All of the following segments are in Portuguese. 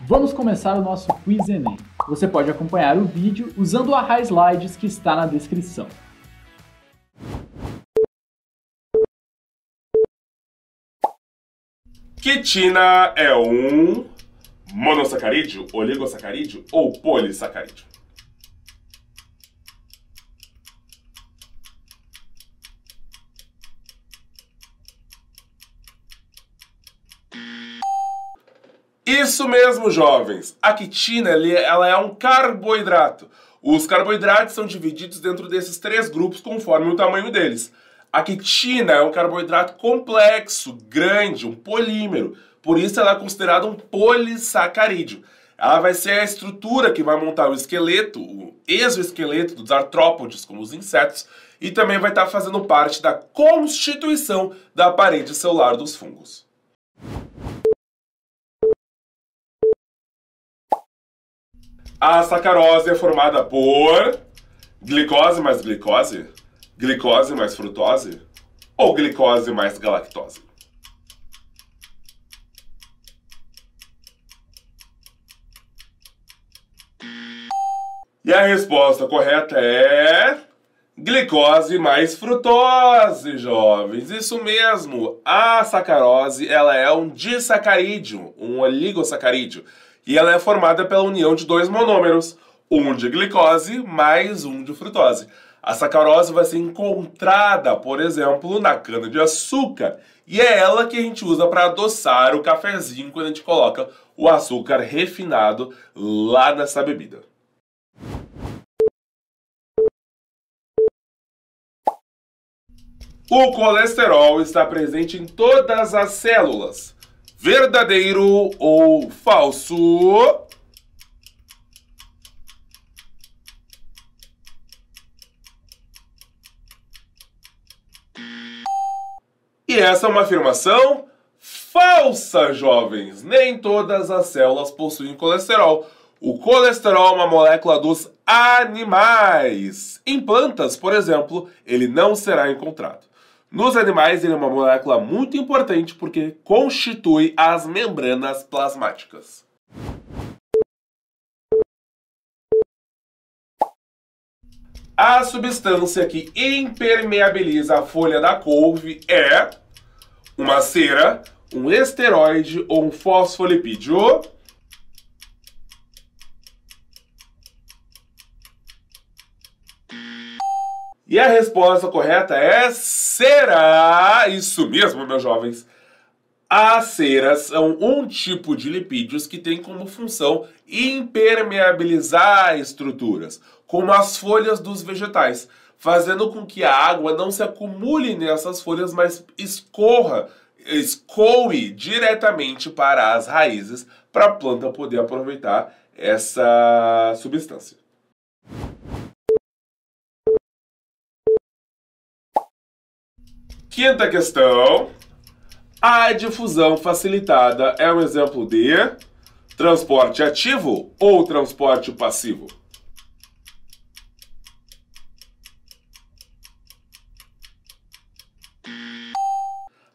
Vamos começar o nosso Quiz Enem. Você pode acompanhar o vídeo usando o Arra Slides que está na descrição. Quitina é um monossacarídeo, oligosacarídeo ou polissacarídeo? Isso mesmo, jovens! A quitina ela é um carboidrato. Os carboidratos são divididos dentro desses três grupos conforme o tamanho deles. A quitina é um carboidrato complexo, grande, um polímero. Por isso ela é considerada um polissacarídeo. Ela vai ser a estrutura que vai montar o esqueleto, o exoesqueleto dos artrópodes, como os insetos, e também vai estar fazendo parte da constituição da parede celular dos fungos. A sacarose é formada por glicose mais glicose, glicose mais frutose ou glicose mais galactose? E a resposta correta é glicose mais frutose, jovens. Isso mesmo, a sacarose ela é um disacarídeo, um oligosacarídeo. E ela é formada pela união de dois monômeros, um de glicose mais um de frutose. A sacarose vai ser encontrada, por exemplo, na cana-de-açúcar. E é ela que a gente usa para adoçar o cafezinho quando a gente coloca o açúcar refinado lá nessa bebida. O colesterol está presente em todas as células. Verdadeiro ou falso? E essa é uma afirmação falsa, jovens. Nem todas as células possuem colesterol. O colesterol é uma molécula dos animais. Em plantas, por exemplo, ele não será encontrado. Nos animais, ele é uma molécula muito importante porque constitui as membranas plasmáticas. A substância que impermeabiliza a folha da couve é uma cera, um esteroide ou um fosfolipídio? E a resposta correta é cera! Isso mesmo, meus jovens. As ceras são um tipo de lipídios que tem como função impermeabilizar estruturas, como as folhas dos vegetais, fazendo com que a água não se acumule nessas folhas, mas escoe diretamente para as raízes, para a planta poder aproveitar essa substância. Quinta questão. A difusão facilitada é um exemplo de transporte ativo ou transporte passivo?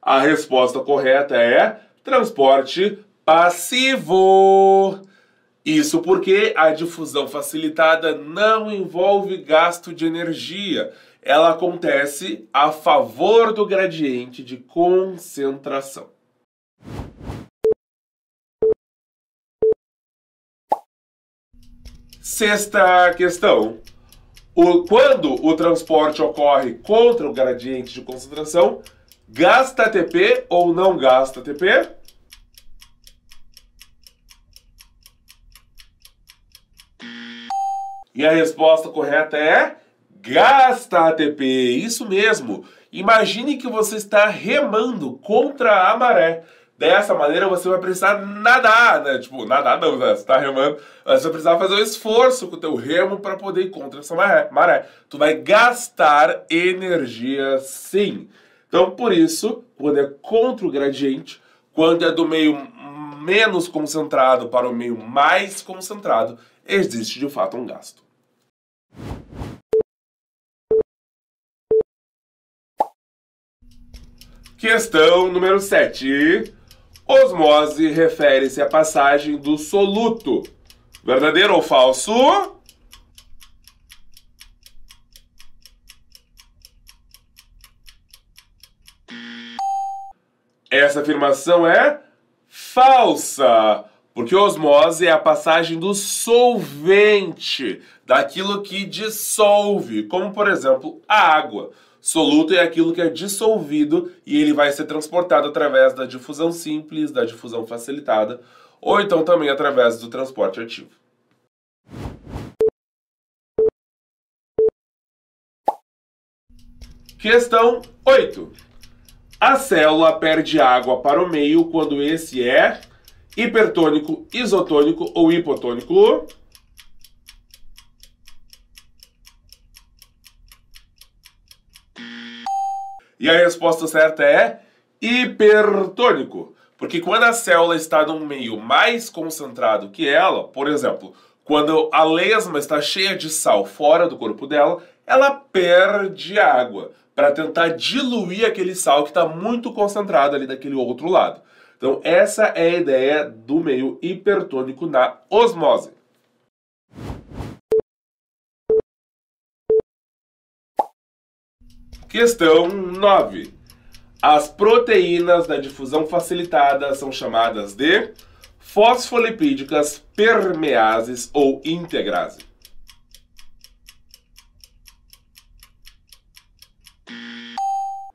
A resposta correta é transporte passivo. Isso porque a difusão facilitada não envolve gasto de energia. Ela acontece a favor do gradiente de concentração. Sexta questão. Quando o transporte ocorre contra o gradiente de concentração, gasta ATP ou não gasta ATP? E a resposta correta é gasta ATP, isso mesmo. Imagine que você está remando contra a maré. Dessa maneira você vai precisar nadar, né? Tipo, nadar não, né? Você está remando, mas você vai precisar fazer um esforço com o teu remo para poder ir contra essa maré. Tu vai gastar energia sim. Então, por isso, quando é contra o gradiente, quando é do meio menos concentrado para o meio mais concentrado, existe de fato um gasto. Questão número 7. Osmose refere-se à passagem do soluto. Verdadeiro ou falso? Essa afirmação é falsa, porque osmose é a passagem do solvente, daquilo que dissolve, como por exemplo a água. Soluto é aquilo que é dissolvido e ele vai ser transportado através da difusão simples, da difusão facilitada, ou então também através do transporte ativo. Questão 8. A célula perde água para o meio quando esse é hipertônico, isotônico ou hipotônico? E a resposta certa é hipertônico. Porque quando a célula está num meio mais concentrado que ela, por exemplo, quando a lesma está cheia de sal fora do corpo dela, ela perde água para tentar diluir aquele sal que está muito concentrado ali daquele outro lado. Então essa é a ideia do meio hipertônico na osmose. Questão 9. As proteínas da difusão facilitada são chamadas de fosfolipídicas, permeases ou integrase.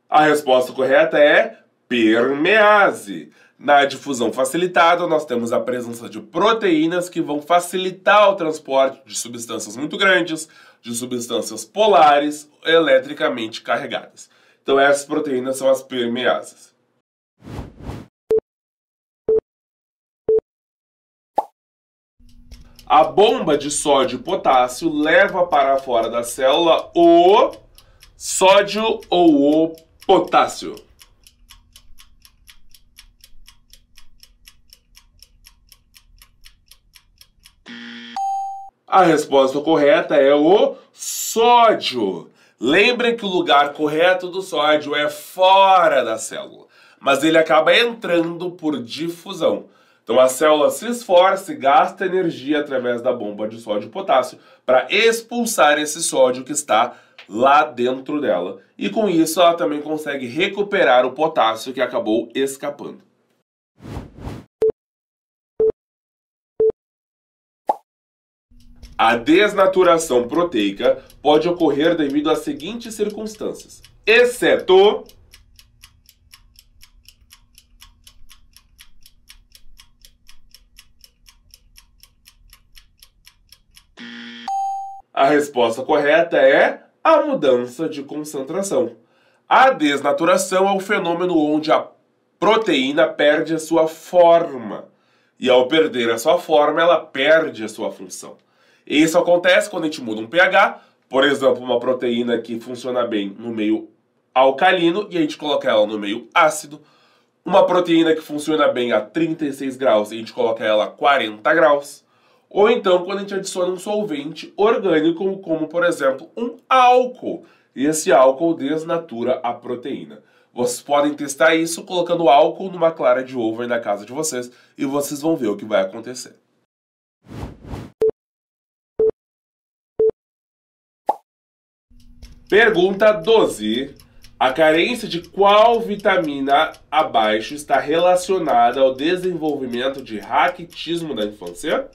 A resposta correta é permease. Na difusão facilitada, nós temos a presença de proteínas que vão facilitar o transporte de substâncias muito grandes, de substâncias polares, eletricamente carregadas. Então essas proteínas são as permeases. A bomba de sódio e potássio leva para fora da célula o sódio ou o potássio. A resposta correta é o sódio. Lembrem que o lugar correto do sódio é fora da célula, mas ele acaba entrando por difusão. Então a célula se esforça e gasta energia através da bomba de sódio e potássio para expulsar esse sódio que está lá dentro dela. E com isso ela também consegue recuperar o potássio que acabou escapando. A desnaturação proteica pode ocorrer devido às seguintes circunstâncias, exceto a resposta correta é a mudança de concentração. A desnaturação é o fenômeno onde a proteína perde a sua forma. E ao perder a sua forma, ela perde a sua função. E isso acontece quando a gente muda um pH, por exemplo, uma proteína que funciona bem no meio alcalino e a gente coloca ela no meio ácido. Uma proteína que funciona bem a 36 graus e a gente coloca ela a 40 graus. Ou então quando a gente adiciona um solvente orgânico, como por exemplo um álcool. E esse álcool desnatura a proteína. Vocês podem testar isso colocando álcool numa clara de ovo aí na casa de vocês e vocês vão ver o que vai acontecer. Pergunta 12. A carência de qual vitamina abaixo está relacionada ao desenvolvimento de raquitismo na infância?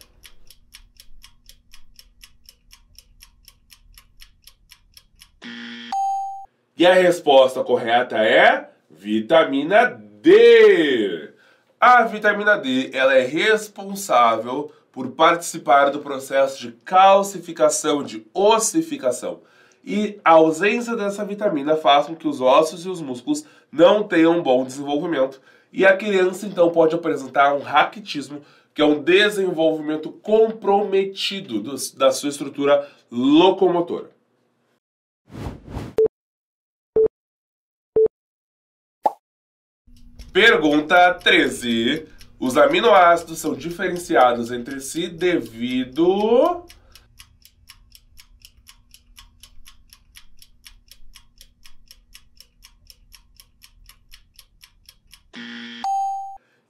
E a resposta correta é vitamina D. A vitamina D ela é responsável por participar do processo de calcificação, de ossificação. E a ausência dessa vitamina faz com que os ossos e os músculos não tenham um bom desenvolvimento. E a criança, então, pode apresentar um raquitismo, que é um desenvolvimento comprometido da sua estrutura locomotora. Pergunta 13. Os aminoácidos são diferenciados entre si devido...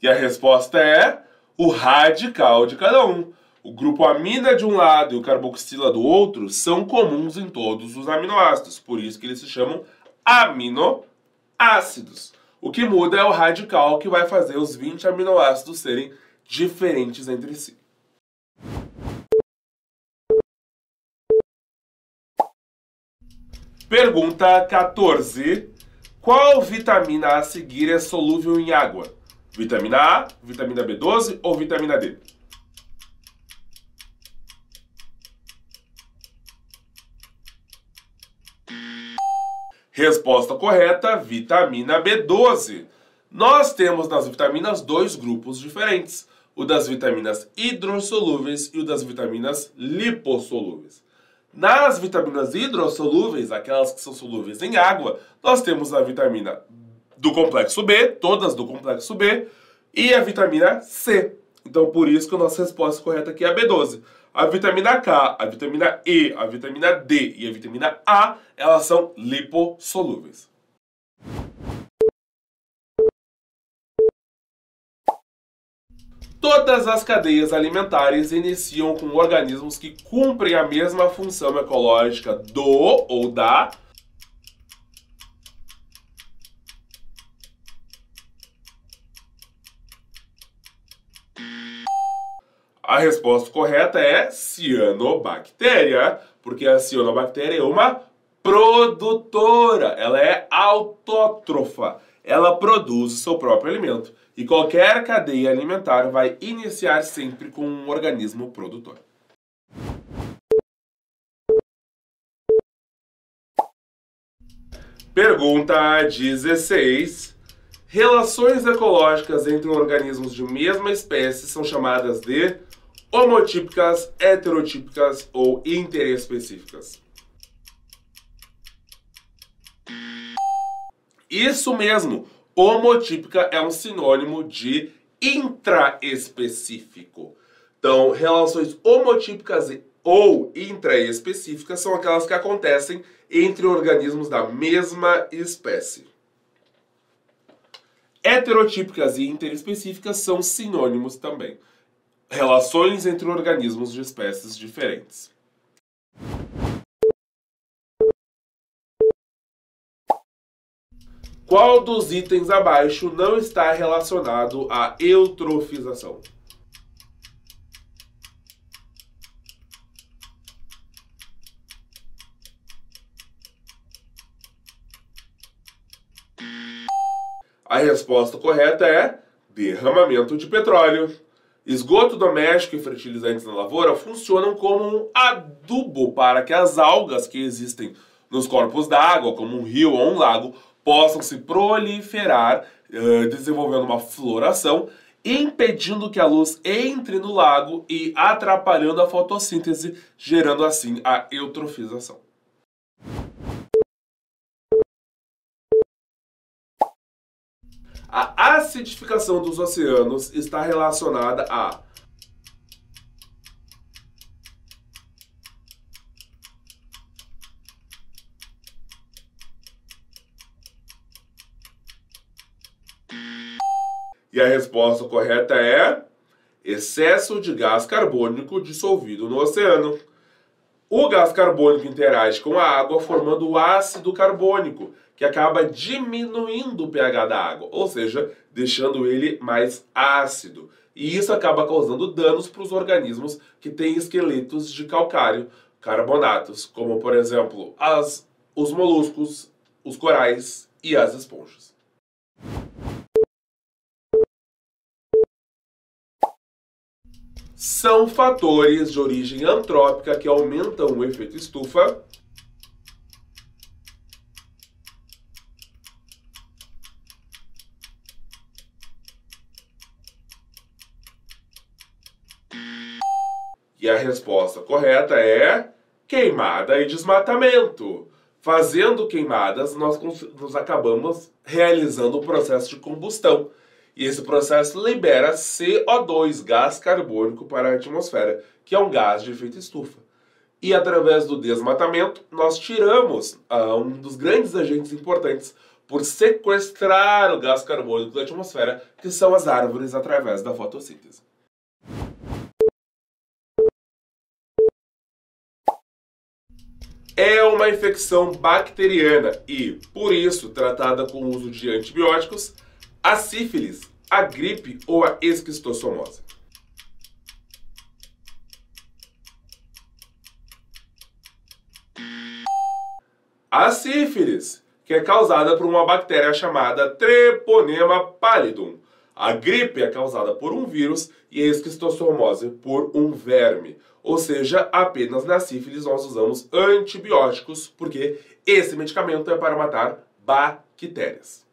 E a resposta é o radical de cada um. O grupo amina de um lado e o carboxila do outro são comuns em todos os aminoácidos, por isso que eles se chamam aminoácidos. O que muda é o radical, que vai fazer os 20 aminoácidos serem diferentes entre si. Pergunta 14. Qual vitamina a seguir é solúvel em água? Vitamina A, vitamina B12 ou vitamina D? Resposta correta, vitamina B12. Nós temos nas vitaminas dois grupos diferentes, o das vitaminas hidrossolúveis e o das vitaminas lipossolúveis. Nas vitaminas hidrossolúveis, aquelas que são solúveis em água, nós temos a vitamina do complexo B, todas do complexo B, e a vitamina C. Então, por isso que a nossa resposta correta aqui é a B12. A vitamina K, a vitamina E, a vitamina D e a vitamina A, elas são lipossolúveis. Todas as cadeias alimentares iniciam com organismos que cumprem a mesma função ecológica do ou da. A resposta correta é cianobactéria, porque a cianobactéria é uma produtora, ela é autótrofa, ela produz o seu próprio alimento. E qualquer cadeia alimentar vai iniciar sempre com um organismo produtor. Pergunta 16. Relações ecológicas entre organismos de mesma espécie são chamadas de homotípicas, heterotípicas ou interespecíficas? Isso mesmo! Homotípica é um sinônimo de intraespecífico. Então, relações homotípicas ou intraespecíficas são aquelas que acontecem entre organismos da mesma espécie. Heterotípicas e interespecíficas são sinônimos também. Relações entre organismos de espécies diferentes. Qual dos itens abaixo não está relacionado à eutrofização? A resposta correta é derramamento de petróleo. Esgoto doméstico e fertilizantes na lavoura funcionam como um adubo para que as algas que existem nos corpos d'água, como um rio ou um lago, possam se proliferar, desenvolvendo uma floração, impedindo que a luz entre no lago e atrapalhando a fotossíntese, gerando assim a eutrofização. A acidificação dos oceanos está relacionada a E a resposta correta é excesso de gás carbônico dissolvido no oceano. O gás carbônico interage com a água formando o ácido carbônico, que acaba diminuindo o pH da água, ou seja, deixando ele mais ácido. E isso acaba causando danos para os organismos que têm esqueletos de calcário, carbonatos, como por exemplo os moluscos, os corais e as esponjas. São fatores de origem antrópica que aumentam o efeito estufa. E a resposta correta é queimada e desmatamento. Fazendo queimadas, nós acabamos realizando o processo de combustão. E esse processo libera CO2, gás carbônico, para a atmosfera, que é um gás de efeito estufa. E através do desmatamento, nós tiramos um dos grandes agentes importantes por sequestrar o gás carbônico da atmosfera, que são as árvores através da fotossíntese. É uma infecção bacteriana e, por isso, tratada com o uso de antibióticos, a sífilis, a gripe ou a esquistossomose. A sífilis, que é causada por uma bactéria chamada Treponema pallidum. A gripe é causada por um vírus e a esquistossomose por um verme. Ou seja, apenas na sífilis nós usamos antibióticos, porque esse medicamento é para matar bactérias.